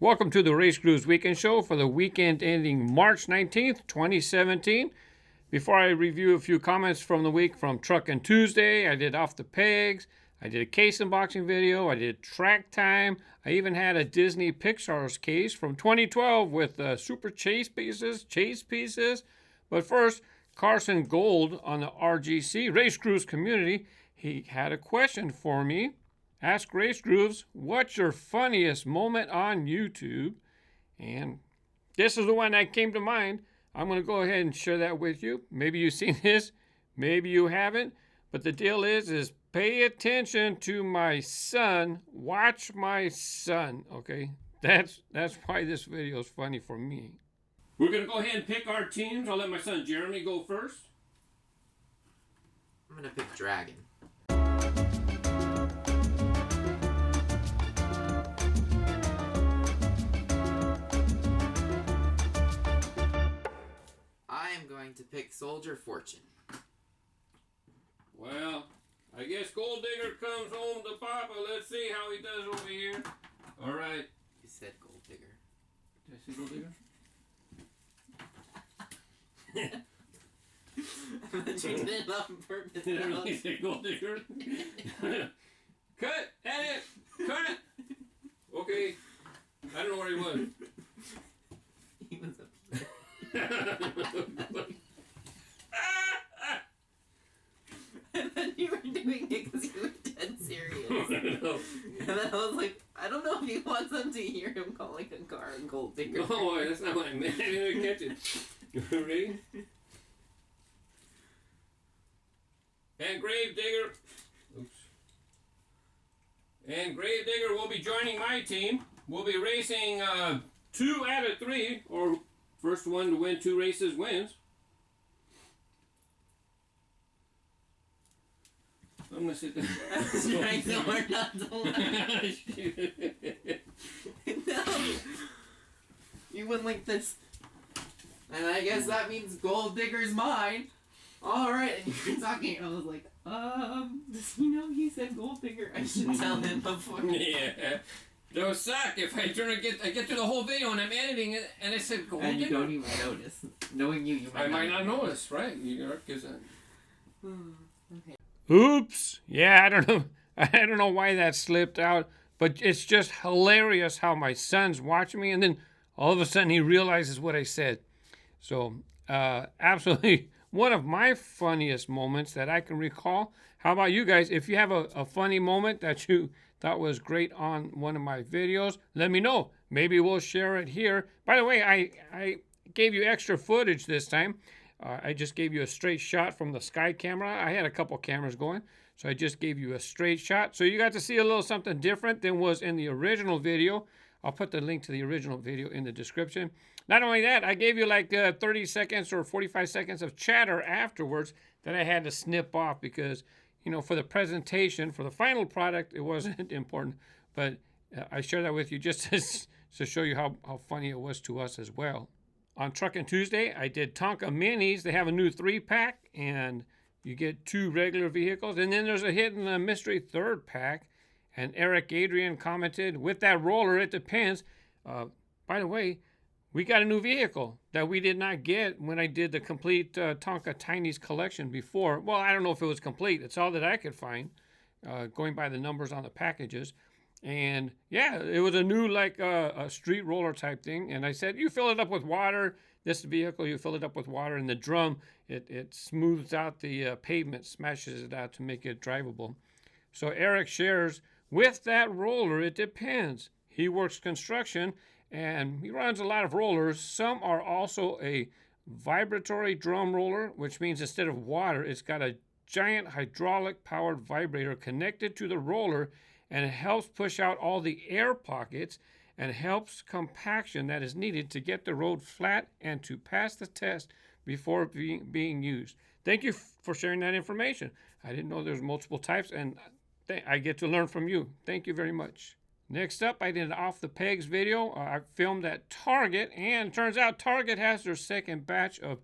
Welcome to the RaceGrooves Weekend Show for the weekend ending March 19th, 2017. Before I review a few comments from the week from Truckin' Tuesday, I did Off the Pegs, I did a case unboxing video, I did Track Time, I even had a Disney Pixar's case from 2012 with super chase pieces. But first, Carson Gold on the RGC RaceGrooves community, he had a question for me. Ask RaceGrooves, what's your funniest moment on YouTube? And this is the one that came to mind. I'm going to go ahead and share that with you. Maybe you've seen this, maybe you haven't. But the deal is pay attention to my son. Watch my son, okay? That's why this video is funny for me. We're going to go ahead and pick our teams. I'll let my son Jeremy go first. I'm going to pick Dragon. I'm going to pick Soldier Fortune. Well, I guess Gold Digger comes home to Papa. Let's see how he does over here. All right. You said Gold Digger. Did I say Gold Digger? But you did it on purpose. Did I really say Gold Digger? Cut! Edit! Cut! Okay. I don't know where he was. He was up. And then you were doing it because you were dead serious. And then I was like, I don't know if he wants them to hear him calling a car a Gold Digger. No, that's not what I meant. I didn't catch it. You ready? And Grave Digger. Oops. And Grave Digger will be joining my team. We'll be racing 2 out of 3, or first one to win 2 races wins. I'm gonna sit down. Right, so we're not the No. You went like this. And I guess that means Gold Digger's mine. Alright, and you were talking, I was like, does he know he said Gold Digger? I should tell him before. Yeah. Don't suck if I get through the whole video and I'm editing it and I said Gold Digger. And you don't even notice. Knowing you might not notice, right? Because okay. Oops. Yeah, I don't know why that slipped out, but it's just hilarious how my son's watching me and then all of a sudden he realizes what I said. So, absolutely one of my funniest moments that I can recall. How about you guys? If you have a funny moment that you thought was great on one of my videos, let me know. Maybe we'll share it here. By the way, I gave you extra footage this time. I just gave you a straight shot from the sky camera. I had a couple cameras going, so I just gave you a straight shot. So you got to see a little something different than was in the original video. I'll put the link to the original video in the description. Not only that, I gave you like 30 seconds or 45 seconds of chatter afterwards that I had to snip off because, you know, for the presentation, for the final product, it wasn't important. But I share that with you just to show you how funny it was to us as well. On Truckin' Tuesday, I did Tonka Minis. They have a new 3-pack, and you get 2 regular vehicles. And then there's a hidden mystery 3rd pack. And Eric Adrian commented, with that roller, it depends. By the way, we got a new vehicle that we did not get when I did the complete Tonka Tinies collection before. Well, I don't know if it was complete. It's all that I could find, going by the numbers on the packages. And yeah, it was a new, like a street roller type thing. And I said, you fill it up with water. This vehicle, you fill it up with water, and the drum, it smooths out the pavement, smashes it out to make it drivable. So Eric shares, with that roller, it depends. He works construction, and he runs a lot of rollers. Some are also a vibratory drum roller, which means instead of water, it's got a giant hydraulic-powered vibrator connected to the roller, and it helps push out all the air pockets and helps compaction that is needed to get the road flat and to pass the test before being used. Thank you for sharing that information. I didn't know there's multiple types, and I get to learn from you. Thank you very much. Next up, I did an Off the Pegs video. I filmed at Target, and it turns out Target has their second batch of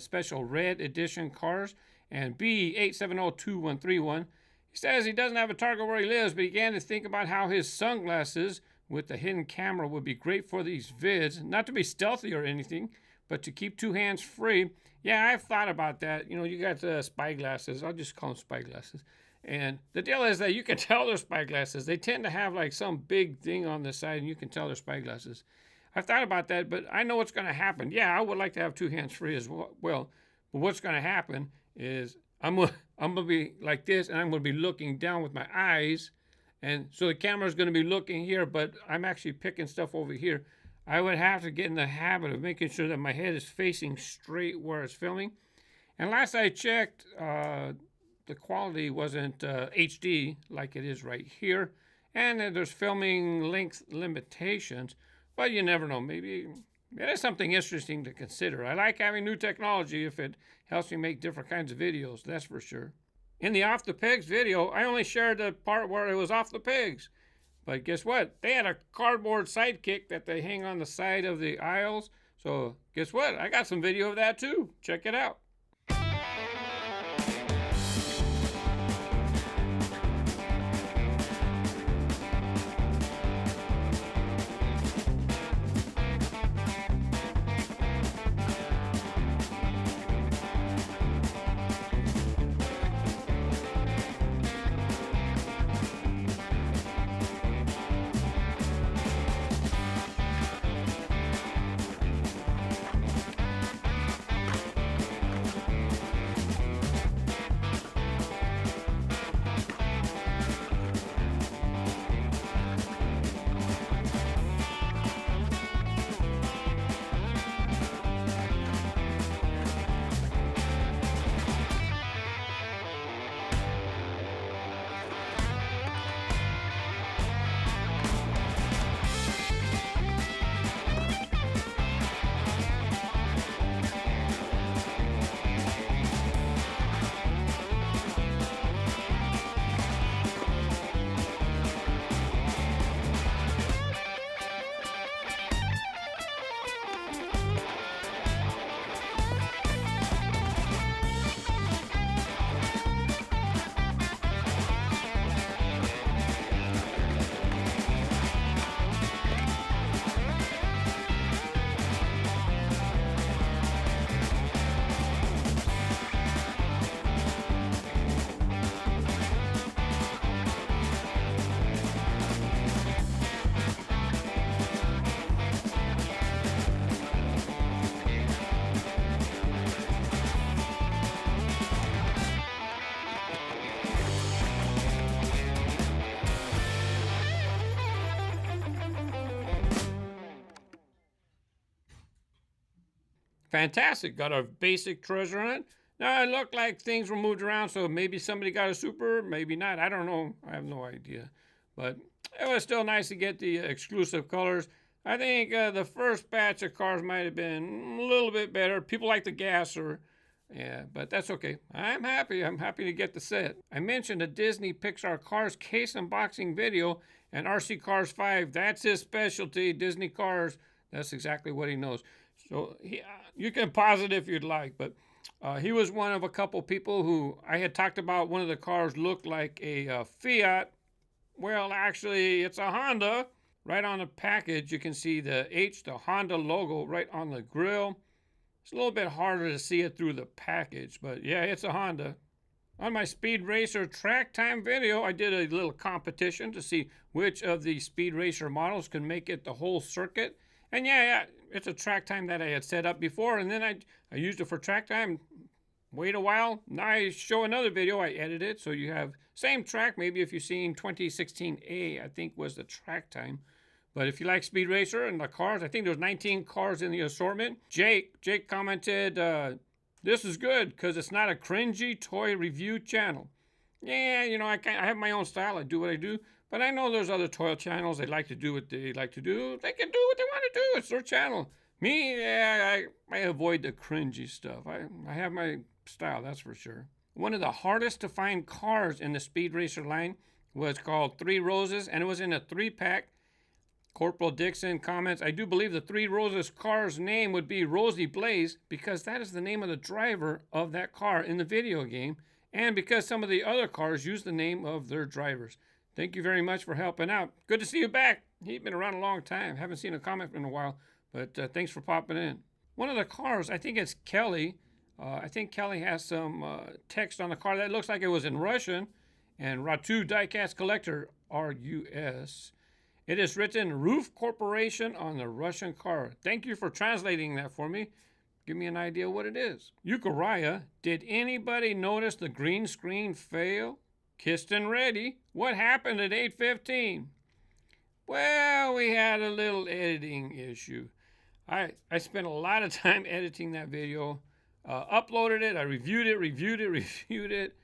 special red edition cars, and B8702131. He says he doesn't have a Target where he lives, but he began to think about how his sunglasses with the hidden camera would be great for these vids. Not to be stealthy or anything, but to keep two hands free. Yeah, I've thought about that. You know, you got the spy glasses. I'll just call them spy glasses. And the deal is that you can tell they're spy glasses. They tend to have like some big thing on the side, and you can tell they're spy glasses. I've thought about that, but I know what's going to happen. Yeah, I would like to have two hands free as well. But what's going to happen is I'm going to be like this, and I'm going to be looking down with my eyes. And so the camera's going to be looking here, but I'm actually picking stuff over here. I would have to get in the habit of making sure that my head is facing straight where it's filming. And last I checked, the quality wasn't HD like it is right here. And there's filming length limitations, but you never know. Maybe it is something interesting to consider. I like having new technology if it helps me make different kinds of videos, that's for sure. In the Off the Pegs video, I only shared the part where it was off the pegs. But guess what? They had a cardboard sidekick that they hang on the side of the aisles. So guess what? I got some video of that too. Check it out. Fantastic. Got a basic treasure hunt. Now, it looked like things were moved around, so maybe somebody got a super, maybe not. I don't know. I have no idea. But it was still nice to get the exclusive colors. I think the first batch of cars might have been a little bit better. People like the gasser. Yeah, but that's okay. I'm happy. I'm happy to get the set. I mentioned a Disney Pixar Cars case unboxing video, and RC Cars 5, that's his specialty, Disney Cars. That's exactly what he knows. So you can pause it if you'd like, but he was one of a couple people who I had talked about. One of the cars looked like a Fiat. Well, actually, it's a Honda. Right on the package, you can see the the Honda logo right on the grill. It's a little bit harder to see it through the package, but yeah, it's a Honda. On my Speed Racer track time video, I did a little competition to see which of the Speed Racer models can make it the whole circuit. And yeah, it's a track time that I had set up before, and then I used it for track time. Wait a while. Now I show another video. I edit it, so you have same track. Maybe if you've seen 2016A, I think was the track time. But if you like Speed Racer and the cars, I think there's 19 cars in the assortment. Jake commented, this is good because it's not a cringy toy review channel. Yeah, you know, I have my own style. I do what I do. But I know there's other toy channels. They like to do what they like to do. They can do what they want to do. It's their channel. Me, yeah, I avoid the cringy stuff. I have my style, that's for sure. One of the hardest to find cars in the Speed Racer line was called Three Roses, and it was in a 3-pack. Corporal Dixon comments, I do believe the Three Roses car's name would be Rosie Blaze because that is the name of the driver of that car in the video game, and because some of the other cars use the name of their drivers. Thank you very much for helping out. Good to see you back. He's been around a long time. Haven't seen a comment in a while, but thanks for popping in. One of the cars, I think it's Kelly. I think Kelly has some text on the car that looks like it was in Russian. And Ratu Diecast Collector, RUS. It is written Roof Corporation on the Russian car. Thank you for translating that for me. Give me an idea what it is. Eukarya, did anybody notice the green screen fail? Kissed and ready. What happened at 8:15? Well, we had a little editing issue. I spent a lot of time editing that video. Uploaded it. I reviewed it.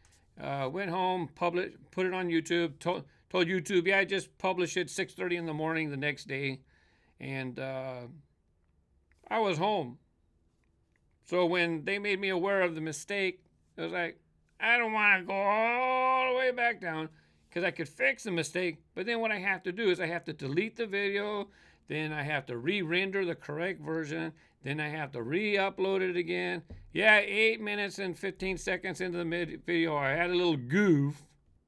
Went home, put it on YouTube. Told YouTube, yeah, just publish it 6:30 in the morning the next day. And I was home. So when they made me aware of the mistake, I was like, I don't want to go all the way back down because I could fix the mistake. But then what I have to do is I have to delete the video. Then I have to re-render the correct version. Then I have to re-upload it again. Yeah, 8 minutes and 15 seconds into the video, I had a little goof.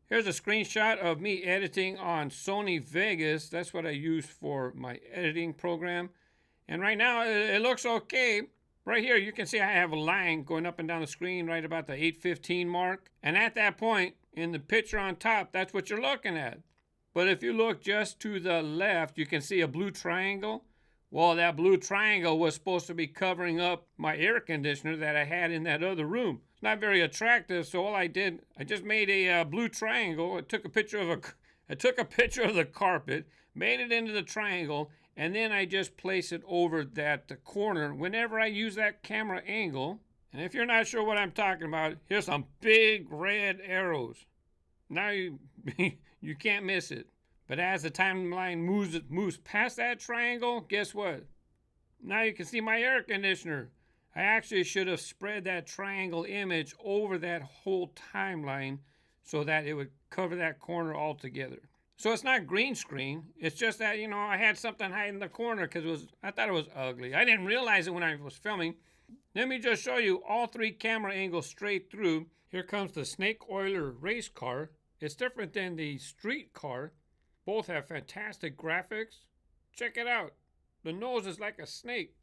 Here's a screenshot of me editing on Sony Vegas. That's what I use for my editing program. And right now, it looks okay. Right here, you can see I have a line going up and down the screen right about the 8:15 mark. And at that point, in the picture on top, that's what you're looking at. But if you look just to the left, you can see a blue triangle. Well, that blue triangle was supposed to be covering up my air conditioner that I had in that other room. It's not very attractive, so all I did, I just made a blue triangle. I took a picture of the carpet, made it into the triangle, and then I just place it over that corner whenever I use that camera angle. And if you're not sure what I'm talking about, here's some big red arrows. Now you can't miss it. But as the timeline moves past that triangle, guess what? Now you can see my air conditioner. I actually should have spread that triangle image over that whole timeline so that it would cover that corner altogether. So it's not green screen. It's just that, I had something hiding in the corner because I thought it was ugly. I didn't realize it when I was filming. Let me just show you all 3 camera angles straight through. Here comes the Snake Oiler race car. It's different than the street car. Both have fantastic graphics. Check it out. The nose is like a snake.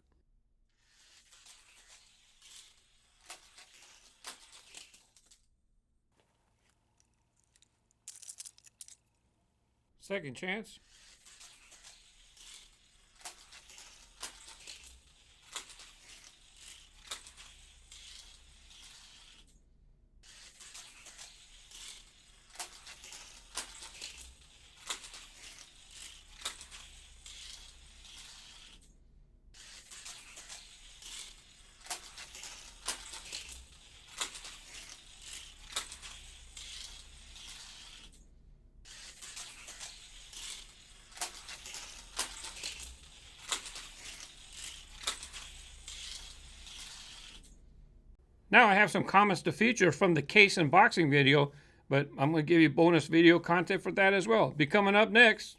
Second chance. Now I have some comments to feature from the case unboxing video, but I'm going to give you bonus video content for that as well. Be coming up next.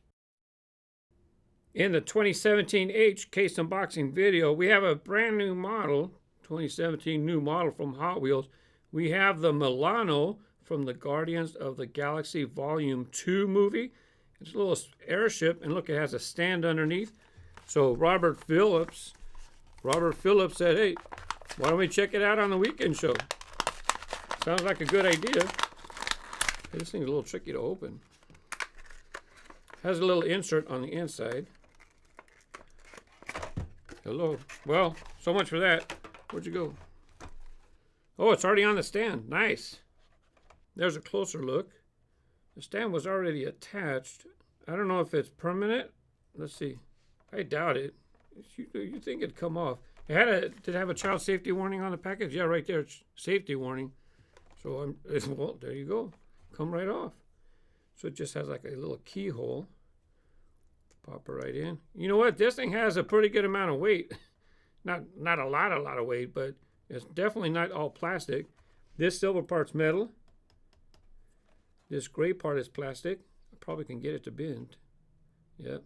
In the 2017 H case unboxing video, we have a brand new model, 2017 new model from Hot Wheels. We have the Milano from the Guardians of the Galaxy Volume 2 movie. It's a little airship, and look, it has a stand underneath. So Robert Phillips said, hey, why don't we check it out on the weekend show? Sounds like a good idea. Hey, this thing's a little tricky to open. Has a little insert on the inside. Hello. Well, so much for that. Where'd you go? Oh, it's already on the stand. Nice. There's a closer look. The stand was already attached. I don't know if it's permanent. Let's see. I doubt it. You think it'd come off. Did it have a child safety warning on the package? Yeah, right there, it's safety warning. So well, there you go. Come right off. So it just has like a little keyhole. Pop it right in. You know what? This thing has a pretty good amount of weight. Not a lot of weight, but it's definitely not all plastic. This silver part's metal. This gray part is plastic. I probably can get it to bend. Yep.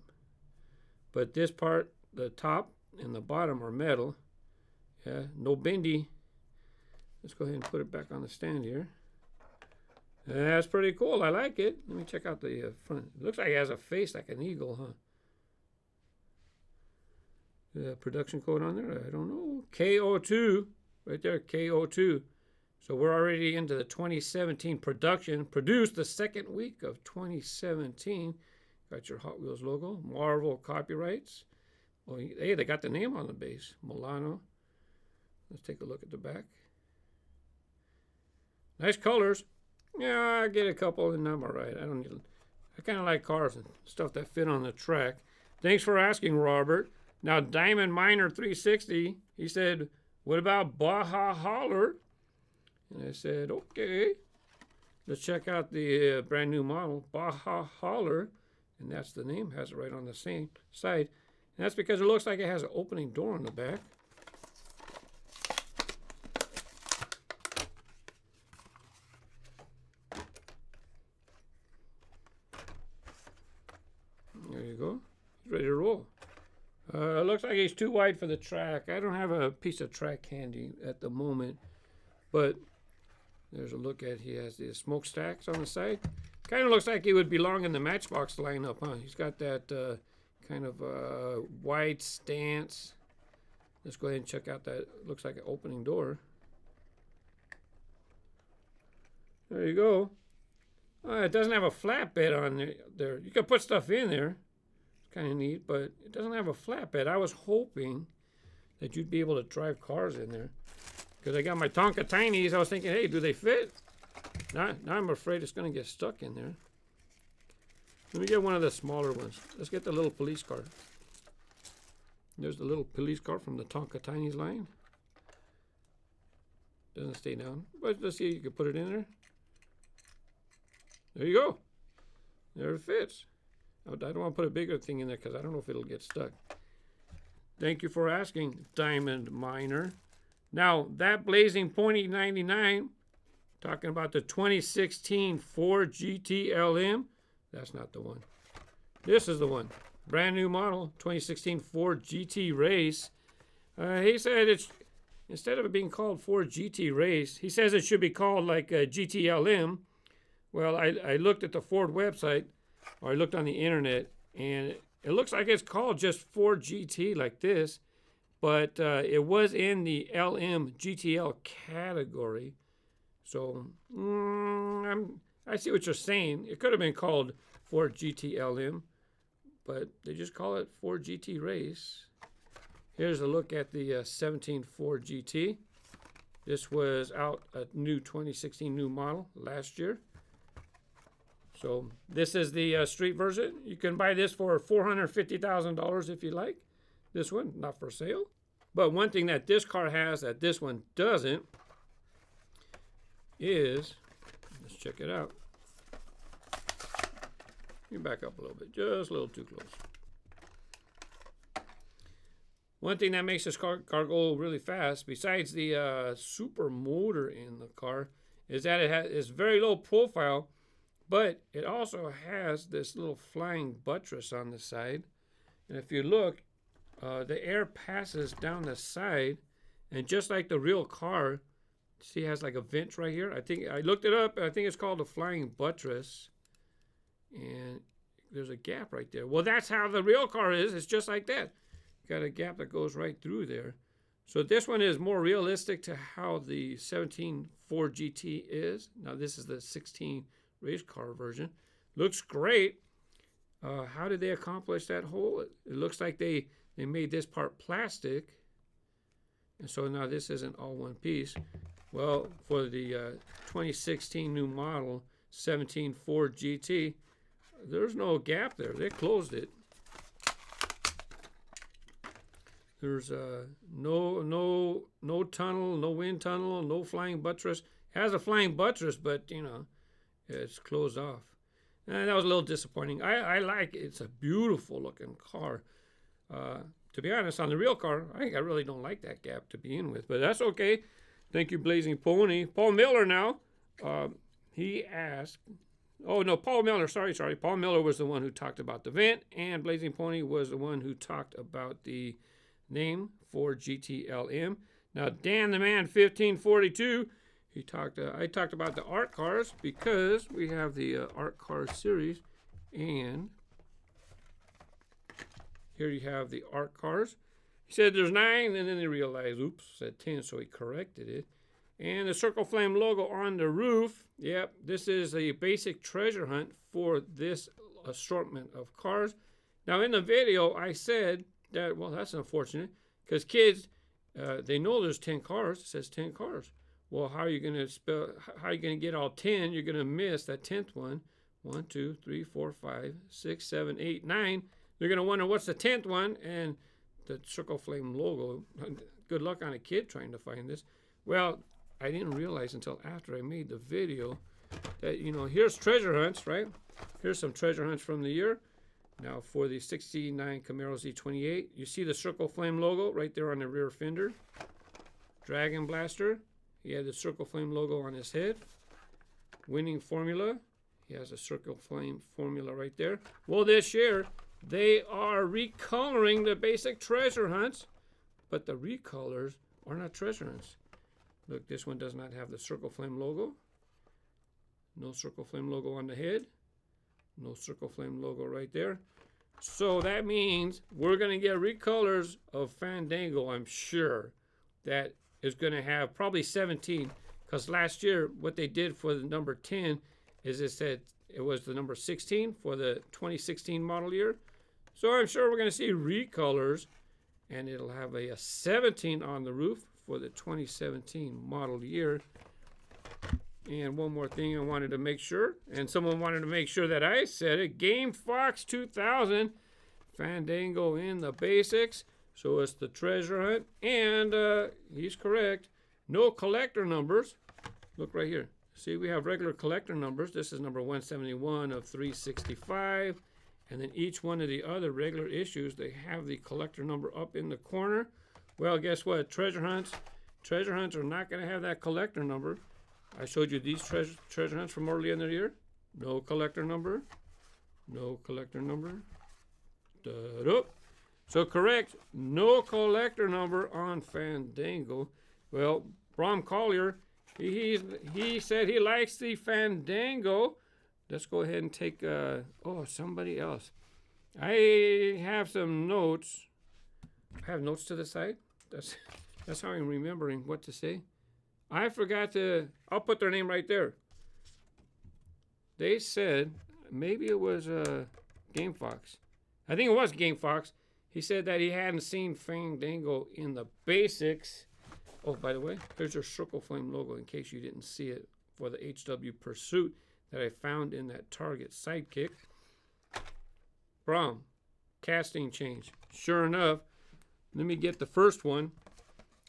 But this part, the top and the bottom are metal. Yeah, no bendy. Let's go ahead and put it back on the stand here. That's pretty cool. I like it. Let me check out the front. It looks like it has a face like an eagle, huh? The production code on there, I don't know. K-2, right there, K-2. So we're already into the 2017 production. Produced the second week of 2017. Got your Hot Wheels logo. Marvel copyrights. Oh, hey, they got the name on the base. Milano. Let's take a look at the back. Nice colors. Yeah, I get a couple and I'm all right. I kind of like cars and stuff that fit on the track. Thanks for asking, Robert. Now, Diamond Miner 360, he said, what about Baja Hauler? And I said, okay. Let's check out the brand new model, Baja Hauler. And that's the name, has it right on the same side. And that's because it looks like it has an opening door on the back. There you go. He's ready to roll. It looks like he's too wide for the track. I don't have a piece of track handy at the moment, but there's a look at, he has the smokestacks on the side. Kind of looks like he would belong in the Matchbox lineup, huh? He's got that kind of wide stance. Let's go ahead and check out that. Looks like an opening door. There you go. It doesn't have a flatbed on there. You can put stuff in there. It's kind of neat, but it doesn't have a flatbed. I was hoping that you'd be able to drive cars in there. Because I got my Tonka Tinies. I was thinking, hey, do they fit? Now I'm afraid it's going to get stuck in there. Let me get one of the smaller ones. Let's get the little police car. There's the little police car from the Tonka Tinies line. Doesn't stay down. But let's see if you can put it in there. There you go. There it fits. I don't want to put a bigger thing in there because I don't know if it'll get stuck. Thank you for asking, Diamond Miner. Now, that Blazing Pony 99, talking about the 2016 Ford GT LM. That's not the one. This is the one. Brand new model, 2016 Ford GT Race. He said it's, instead of it being called Ford GT Race, he says it should be called like a GT LM. Well, I looked at the Ford website, or I looked on the internet, and it looks like it's called just Ford GT like this, but it was in the LM GTL category. So, I see what you're saying. It could have been called Ford GT LM, but they just call it Ford GT Race. Here's a look at the 17 Ford GT. This was out a new 2016 new model last year. So this is the street version. You can buy this for $450,000 if you like. This one, not for sale. But one thing that this car has that this one doesn't is, let's check it out. You back up a little bit, just a little too close. One thing that makes this car go really fast, besides the super motor in the car, is that it has very low profile. But it also has this little flying buttress on the side. And if you look, the air passes down the side. And just like the real car, see it has like a vent right here. I think I looked it up. I think it's called a flying buttress. And there's a gap right there. Well, that's how the real car is. It's just like that. Got a gap that goes right through there. So this one is more realistic to how the 17 Ford GT is. Now this is the 16 race car version. Looks great. How did they accomplish that hole? It looks like they made this part plastic, and so now this isn't all one piece. Well, for the 2016 new model 17 Ford GT, there's no gap there. They closed it. There's no tunnel, no wind tunnel, no flying buttress. It has a flying buttress, but you know, it's closed off. And that was a little disappointing. I like it. It's a beautiful looking car. To be honest, on the real car, I really don't like that gap to begin with. But that's okay. Thank you, Blazing Pony. Paul Miller now. He asked... Oh, no, Paul Miller. Sorry. Paul Miller was the one who talked about the vent. And Blazing Pony was the one who talked about the name for GTLM. Now, Dan the Man 1542... I talked about the art cars because we have the art cars series, and here you have the art cars. He said there's 9, and then he realized, oops, said 10, so he corrected it. And the Circle Flame logo on the roof. Yep, this is a basic treasure hunt for this assortment of cars. Now, in the video, I said that, well, that's unfortunate, because kids, they know there's 10 cars. It says 10 cars. Well, how are you going to get all 10? You're going to miss that 10th one. 1, 2, 3, 4, 5, 6, 7, 8, 9. You're going to wonder what's the 10th one, and the Circle Flame logo. Good luck on a kid trying to find this. Well, I didn't realize until after I made the video that, you know, here's treasure hunts, right? Here's some treasure hunts from the year. Now, for the 69 Camaro Z28, you see the Circle Flame logo right there on the rear fender. Dragon Blaster, he had the Circle Flame logo on his head. Winning Formula, he has a Circle Flame formula right there. Well, this year, they are recoloring the basic treasure hunts, but the recolors are not treasure hunts. Look, this one does not have the Circle Flame logo. No Circle Flame logo on the head. No Circle Flame logo right there. So that means we're going to get recolors of Fandango, I'm sure. That is going to have probably 17. Because last year, what they did for the number 10 is it said it was the number 16 for the 2016 model year. So I'm sure we're going to see recolors. And it'll have a 17 on the roof for the 2017 model year. And one more thing I wanted to make sure, and someone wanted to make sure that I said it, Game Fox 2000, Fandango in the basics. So it's the treasure hunt, and he's correct. No collector numbers. Look right here. See, we have regular collector numbers. This is number 171 of 365. And then each one of the other regular issues, they have the collector number up in the corner. Well, guess what? Treasure hunts are not going to have that collector number. I showed you these treasure hunts from early in the year. No collector number. No collector number. Da-da. So correct, no collector number on Fandango. Well, Brom Collier, he said he likes the Fandango. Let's go ahead and take, somebody else. I have some notes. I have notes to the side. That's how I'm remembering what to say. I forgot to, I'll put their name right there. They said, maybe it was Game Fox. I think it was Game Fox. He said that he hadn't seen Fandango in the basics. Oh, by the way, here's your Circle Flame logo in case you didn't see it for the HW Pursuit that I found in that Target Sidekick. Brom, casting change. Sure enough, let me get the first one.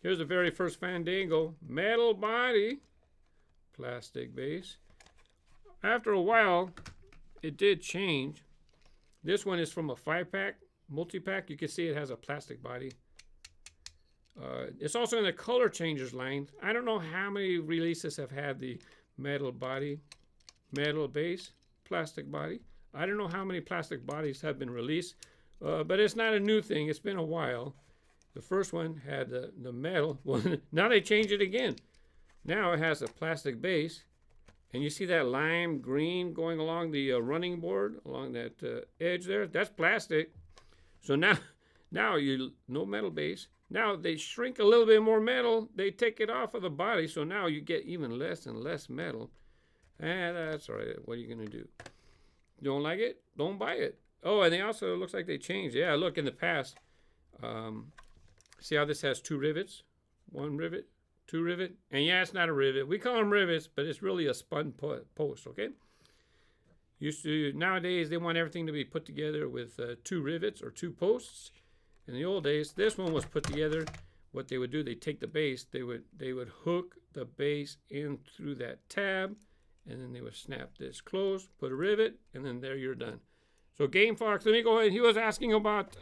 Here's the very first Fandango. Metal body, plastic base. After a while, it did change. This one is from a 5-pack, multi-pack. You can see it has a plastic body. It's also in the color changers line. I don't know how many releases have had the metal body, metal base, plastic body. I don't know how many plastic bodies have been released, but it's not a new thing. It's been a while. The first one had the metal. Well, now they changed it again. Now it has a plastic base. And you see that lime green going along the running board, along that edge there? That's plastic. So now no metal base. Now they shrink a little bit more metal. They take it off of the body. So now you get even less and less metal. And that's all right. What are you going to do? You don't like it? Don't buy it. Oh, and they also, it looks like they changed. Yeah, look, in the past, see how this has 2 rivets? 1 rivet, 2 rivet. And yeah, it's not a rivet. We call them rivets, but it's really a spun post, okay? Nowadays, they want everything to be put together with 2 rivets or 2 posts. In the old days, this one was put together. What they would do, they take the base, they would hook the base in through that tab, and then they would snap this closed, put a rivet, and then there you're done. So Game Fox, let me go ahead. He was asking about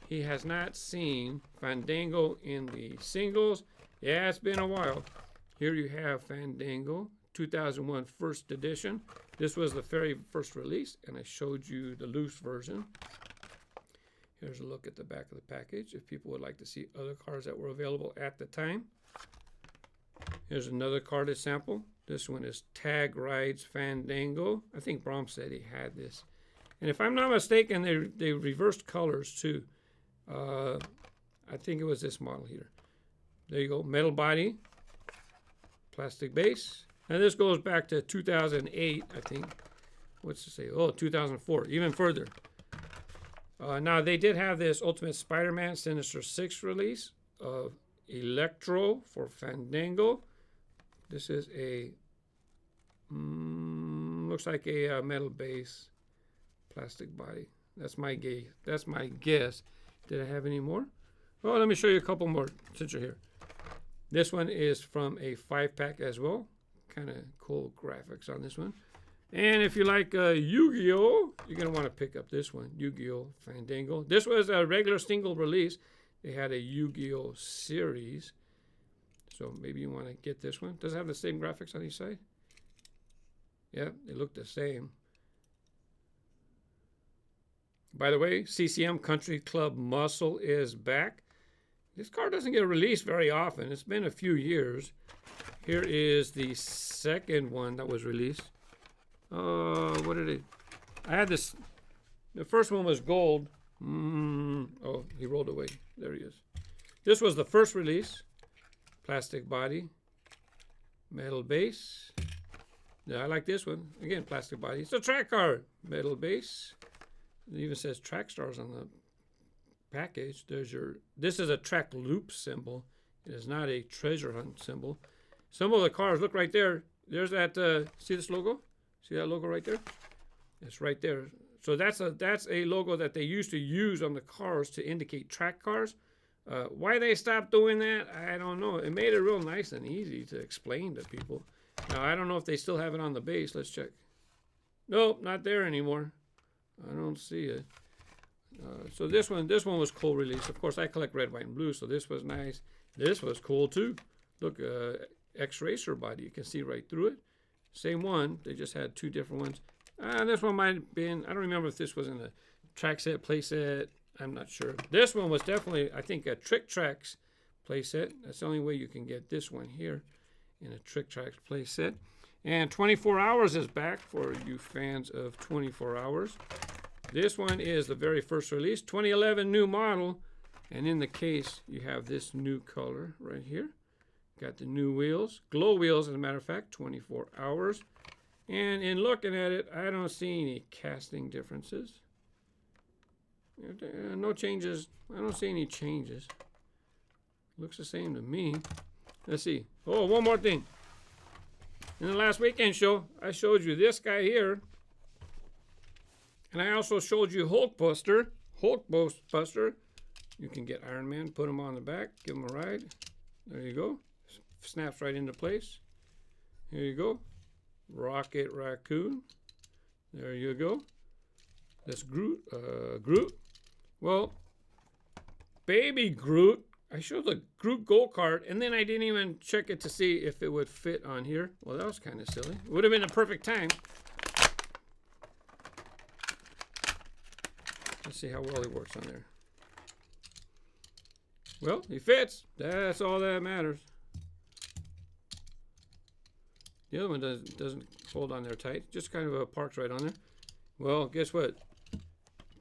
he has not seen Fandango in the singles. Yeah, it's been a while. Here you have Fandango 2001 first edition. This was the very first release, and I showed you the loose version. Here's a look at the back of the package if people would like to see other cars that were available at the time. Here's another carded sample. This one is Tag Rides Fandango. I think Brom said he had this. And if I'm not mistaken, they reversed colors too. I think it was this model here. There you go, metal body, plastic base. And this goes back to 2008, I think. What's it say? Oh, 2004, even further. Now, they did have this Ultimate Spider-Man Sinister 6 release of Electro for Fandango. This is a, looks like a metal base, plastic body. That's my guess. Did I have any more? Oh, let me show you a couple more since you're here. This one is from a 5-pack as well. Kind of cool graphics on this one. And if you like Yu-Gi-Oh, you're going to want to pick up this one, Yu-Gi-Oh Fandango. This was a regular single release. They had a Yu-Gi-Oh series. So maybe you want to get this one. Does it have the same graphics on each side? Yeah, they look the same. By the way, CCM Country Club Muscle is back. This car doesn't get released very often. It's been a few years. Here is the second one that was released. What did it? I had this. The first one was gold. Oh, he rolled away. There he is. This was the first release. Plastic body. Metal base. Yeah, I like this one. Again, plastic body. It's a track car. Metal base. It even says track stars on the package. There's your. This is a track loop symbol. It is not a treasure hunt symbol. Some of the cars, look right there. There's that. See this logo? See that logo right there? It's right there. So that's a logo that they used to use on the cars to indicate track cars. Why they stopped doing that, I don't know. It made it real nice and easy to explain to people. Now I don't know if they still have it on the base. Let's check. Nope, not there anymore. I don't see it. So this one was cool release. Of course, I collect red, white, and blue, so this was nice. This was cool too. Look, X-Racer body. You can see right through it. Same one. They just had two different ones. This one might have been. I don't remember if this was in a track set, play set. I'm not sure. This one was definitely, I think, a Trick Tracks play set. That's the only way you can get this one here in a Trick Tracks play set. And 24 Hours is back for you fans of 24 Hours. This one is the very first release, 2011 new model. And in the case, you have this new color right here. Got the new wheels, glow wheels, as a matter of fact, 24 Hours. And in looking at it, I don't see any casting differences. No changes. I don't see any changes. Looks the same to me. Let's see. Oh, one more thing. In the last weekend show, I showed you this guy here. And I also showed you Hulkbuster. Hulkbuster. You can get Iron Man, put him on the back, give him a ride. There you go. Snaps right into place. Here you go. Rocket Raccoon. There you go. That's Groot. Well, baby Groot. I showed the Groot go-kart, and then I didn't even check it to see if it would fit on here. Well, that was kind of silly. It would have been a perfect time. Let's see how well he works on there. Well, he fits. That's all that matters. The other one doesn't hold on there tight. Just kind of parks right on there. Well, guess what?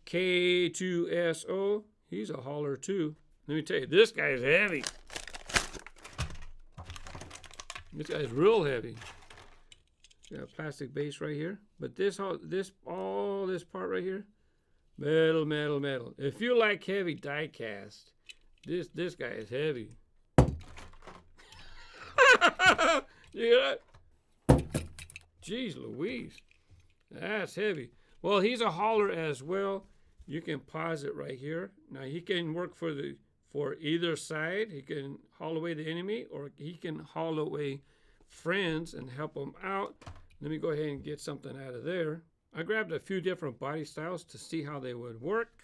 K-2S0. He's a hauler too. Let me tell you, this guy is heavy. This guy's real heavy. Got a plastic base right here. But all this part right here, metal, metal, metal. If you like heavy die cast, this guy is heavy. You hear that? Jeez Louise. That's heavy. Well, he's a hauler as well. You can pause it right here. Now he can work for either side. He can haul away the enemy, or he can haul away friends and help them out. Let me go ahead and get something out of there. I grabbed a few different body styles to see how they would work.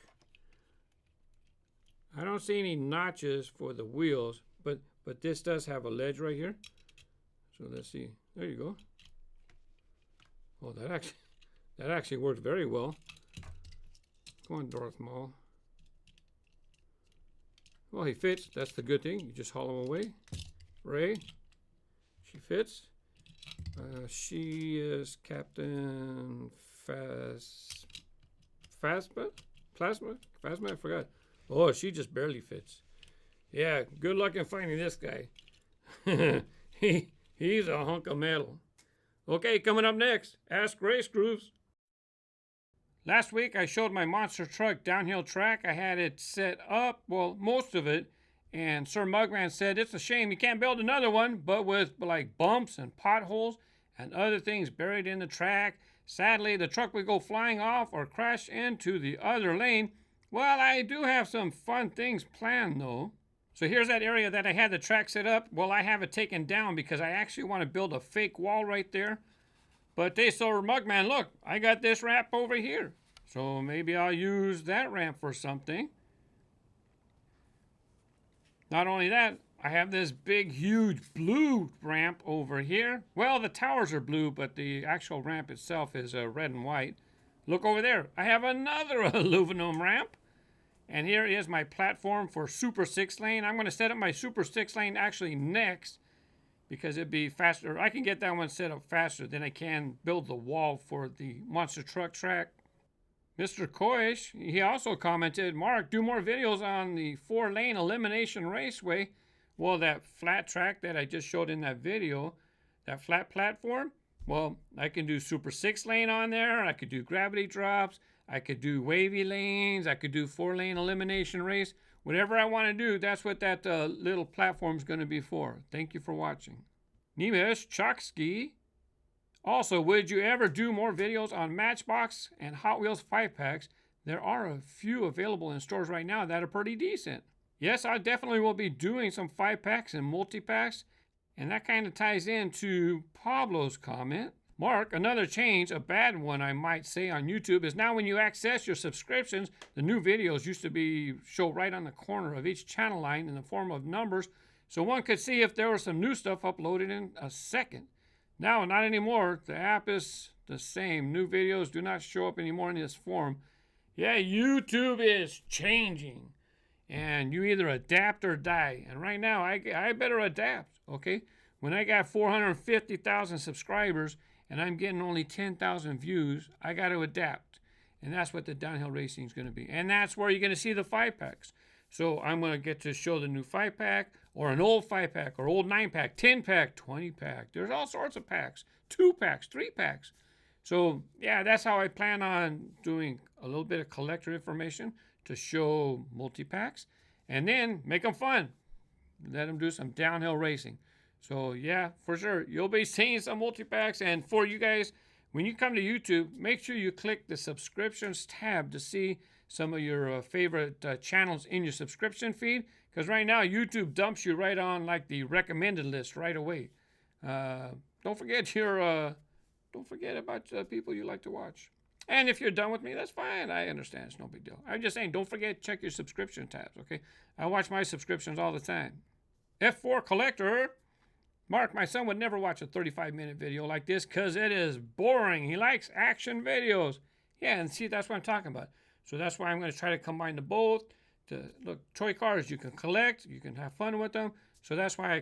I don't see any notches for the wheels, but this does have a ledge right here. So let's see. There you go. Oh, that actually worked very well. Come on, Darth Maul. Well, he fits. That's the good thing. You just haul him away. Ray, she fits. She is Captain Phasma. I forgot. Oh, she just barely fits. Yeah, good luck in finding this guy. He's a hunk of metal. Okay, coming up next, Ask RaceGrooves. Last week I showed my monster truck downhill track. I had it set up, well, most of it, and Sir Mugman said it's a shame you can't build another one, but with like bumps and potholes and other things buried in the track. Sadly, the truck would go flying off or crash into the other lane. Well, I do have some fun things planned though. So here's that area that I had the track set up. Well, I have it taken down because I actually want to build a fake wall right there. But they saw Mugman, look, I got this ramp over here. So maybe I'll use that ramp for something. Not only that, I have this big, huge blue ramp over here. Well, the towers are blue, but the actual ramp itself is red and white. Look over there. I have another aluminum ramp. And here is my platform for Super 6 lane. I'm going to set up my Super 6 lane actually next because it'd be faster. I can get that one set up faster than I can build the wall for the monster truck track. Mr. Koish, he also commented, Mark, do more videos on the 4-lane elimination raceway. Well, that flat track that I just showed in that video, that flat platform, well, I can do Super 6 lane on there. I could do gravity drops. I could do wavy lanes. I could do 4-lane elimination race. Whatever I want to do, that's what that little platform is going to be for. Thank you for watching. Nimesh Chokski. Also, would you ever do more videos on Matchbox and Hot Wheels 5-packs? There are a few available in stores right now that are pretty decent. Yes, I definitely will be doing some 5-packs and multi-packs. And that kind of ties into Pablo's comment. Mark, another change, a bad one I might say on YouTube, is now when you access your subscriptions, the new videos used to be show right on the corner of each channel line in the form of numbers, so one could see if there was some new stuff uploaded in a second. Now, not anymore. The app is the same. New videos do not show up anymore in this form. Yeah, YouTube is changing, and you either adapt or die. And right now, I better adapt, okay? When I got 450,000 subscribers, and I'm getting only 10,000 views, I got to adapt. And that's what the downhill racing is going to be. And that's where you're going to see the 5-packs. So I'm going to get to show the new 5-pack, or an old 5-pack, or old 9-pack, 10-pack, 20-pack. There's all sorts of packs. 2-packs, 3-packs. So, yeah, that's how I plan on doing a little bit of collector information to show multi-packs. And then make them fun. Let them do some downhill racing. So, yeah, for sure, you'll be seeing some multi-packs. And for you guys, when you come to YouTube, make sure you click the subscriptions tab to see some of your favorite channels in your subscription feed. Because right now, YouTube dumps you right on like the recommended list right away. Don't forget about people you like to watch. And if you're done with me, that's fine. I understand. It's no big deal. I'm just saying, don't forget, check your subscription tabs, okay? I watch my subscriptions all the time. F4 Collector. Mark, my son would never watch a 35-minute video like this because it is boring. He likes action videos. Yeah, and see, that's what I'm talking about. So that's why I'm going to try to combine the both. Look, toy cars, you can collect, you can have fun with them. So that's why I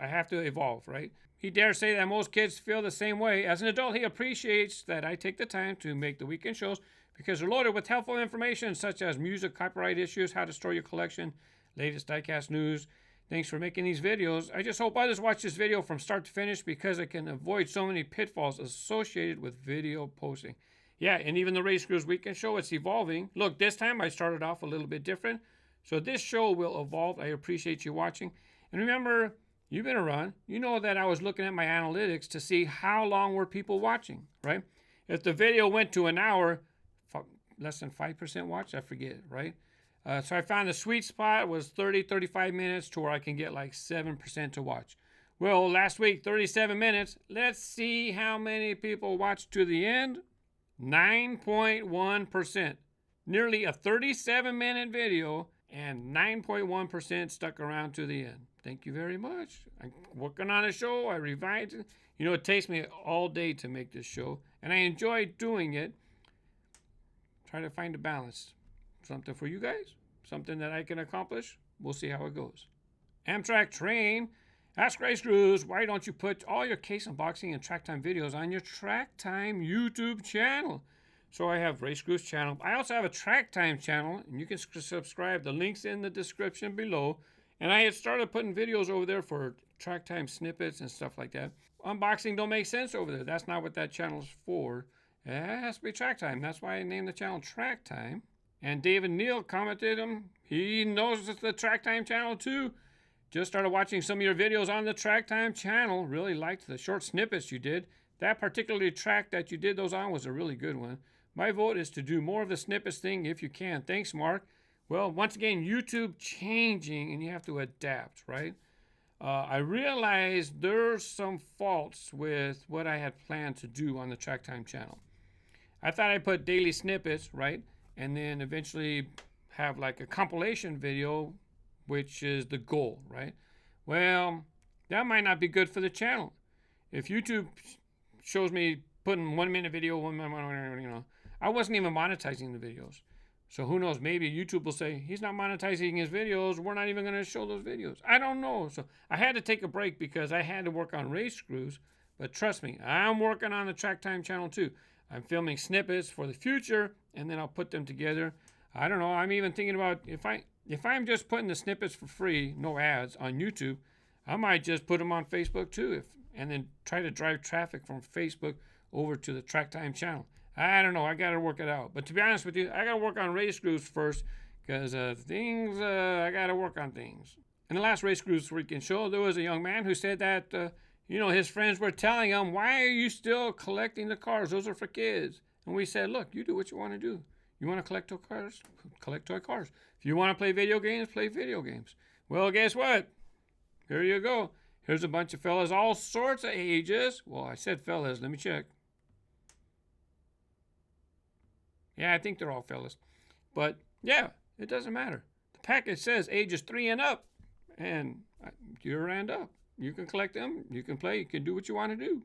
have to evolve, right? He dares say that most kids feel the same way. As an adult, he appreciates that I take the time to make the weekend shows because they're loaded with helpful information such as music, copyright issues, how to store your collection, latest diecast news. Thanks for making these videos. I just hope others watch this video from start to finish because I can avoid so many pitfalls associated with video posting. Yeah, and even the RaceGrooves Weekend Show, it's evolving. Look, this time I started off a little bit different. So this show will evolve. I appreciate you watching. And remember, you've been around. You know that I was looking at my analytics to see how long were people watching, right? If the video went to an hour, less than 5% watch, I forget, right? So I found the sweet spot was 30, 35 minutes to where I can get like 7% to watch. Well, last week, 37 minutes. Let's see how many people watched to the end. 9.1%. Nearly a 37-minute video, and 9.1% stuck around to the end. Thank you very much. I'm working on a show. I revised it. You know, it takes me all day to make this show, and I enjoy doing it. Try to find a balance. Something for you guys, something that I can accomplish. We'll see how it goes. Amtrak Train. Ask RaceGrooves, why don't you put all your case unboxing and track time videos on your track time YouTube channel? So I have RaceGrooves channel. I also have a Track Time channel, and you can subscribe. The link's in the description below. And I had started putting videos over there for Track Time snippets and stuff like that. Unboxing don't make sense over there. That's not what that channel's for. It has to be Track Time. That's why I named the channel Track Time. And David Neal commented him. He knows it's the Track Time channel too. Just started watching some of your videos on the Track Time channel. Really liked the short snippets you did. That particular track that you did those on was a really good one. My vote is to do more of the snippets thing if you can. Thanks, Mark. Well, once again, YouTube changing and you have to adapt, right? I realized there's some faults with what I had planned to do on the Track Time channel. I thought I'd put daily snippets, right? And then eventually have like a compilation video, which is the goal, right? Well, that might not be good for the channel. If YouTube shows me putting 1 minute video, I wasn't even monetizing the videos. So who knows, maybe YouTube will say, he's not monetizing his videos, we're not even going to show those videos. I don't know. So I had to take a break because I had to work on RaceGrooves. But trust me, I'm working on the Track Time channel too. I'm filming snippets for the future, and then I'll put them together. I don't know, I'm even thinking about if I'm just putting the snippets for free, no ads, on YouTube, I might just put them on Facebook too, and then try to drive traffic from Facebook over to the Track Time channel. I don't know. I got to work it out. But to be honest with you, I got to work on RaceGrooves first because I got to work on things. In the last RaceGrooves weekend show, there was a young man who said that, his friends were telling him, why are you still collecting the cars? Those are for kids. And we said, look, you do what you want to do. You want to collect toy cars? Collect toy cars. If you want to play video games, play video games. Well, guess what? Here you go. Here's a bunch of fellas, all sorts of ages. Well, I said fellas. Let me check. Yeah, I think they're all fellas. But, yeah, it doesn't matter. The package says ages 3 and up. And you're and up. You can collect them. You can play. You can do what you want to do.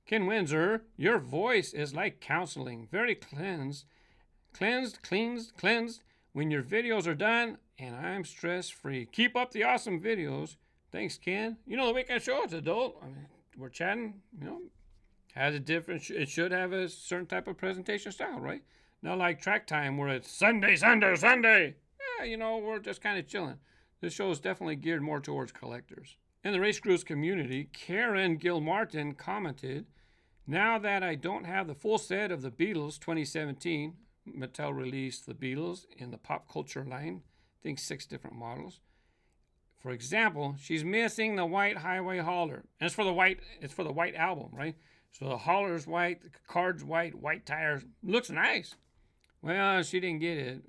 Ken Windsor, your voice is like counseling. Very cleansed. Cleansed. When your videos are done, and I'm stress-free. Keep up the awesome videos. Thanks, Ken. The weekend show, it's adult. We're chatting, has a different, it should have a certain type of presentation style, right? Not like Track Time where it's Sunday. Yeah, we're just kind of chilling. This show is definitely geared more towards collectors. In the RaceGrooves community, Karen Gilmartin commented, now that I don't have the full set of the Beatles 2017, Mattel released the Beatles in the pop culture line, I think 6 different models. For example, she's missing the white Highway Hauler. And it's for the white album, right? So the Hauler's white, the car's white tires. Looks nice. Well, she didn't get it,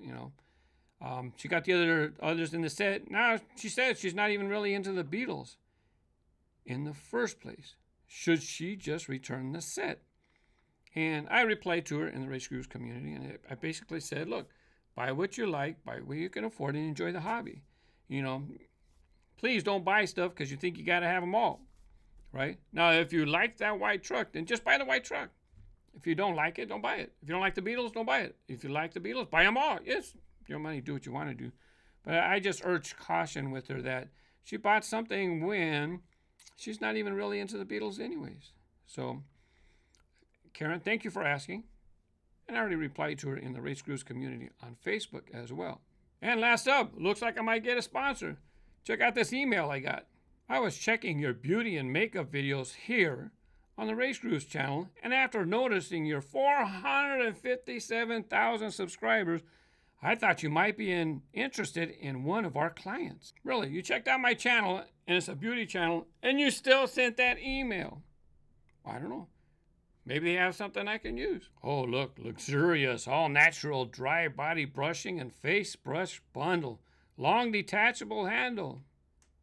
She got the others in the set. Now, she said she's not even really into the Beatles in the first place. Should she just return the set? And I replied to her in the RaceGrooves community, and I basically said, look, buy what you like, buy what you can afford, and enjoy the hobby. Please don't buy stuff because you think you got to have them all, right? Now, if you like that white truck, then just buy the white truck. If you don't like it, don't buy it. If you don't like the Beatles, don't buy it. If you like the Beatles, buy them all. Yes, your money, do what you want to do. But I just urged caution with her that she bought something when she's not even really into the Beatles anyways. So, Karen, thank you for asking. And I already replied to her in the RaceGrooves community on Facebook as well. And last up, looks like I might get a sponsor. Check out this email I got. I was checking your beauty and makeup videos here on the RaceGrooves channel, and after noticing your 457,000 subscribers, I thought you might be interested in one of our clients. Really, you checked out my channel, and it's a beauty channel, and you still sent that email. I don't know. Maybe they have something I can use. Oh, look, luxurious, all natural dry body brushing and face brush bundle. Long detachable handle.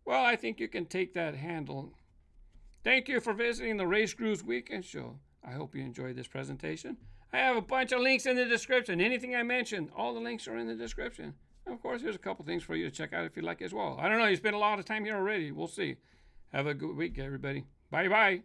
Well, I think you can take that handle. Thank you for visiting the RaceGrooves Weekend Show. I hope you enjoyed this presentation. I have a bunch of links in the description. Anything I mentioned, all the links are in the description. Of course, there's a couple things for you to check out if you like as well. I don't know, you spent a lot of time here already. We'll see. Have a good week, everybody. Bye-bye.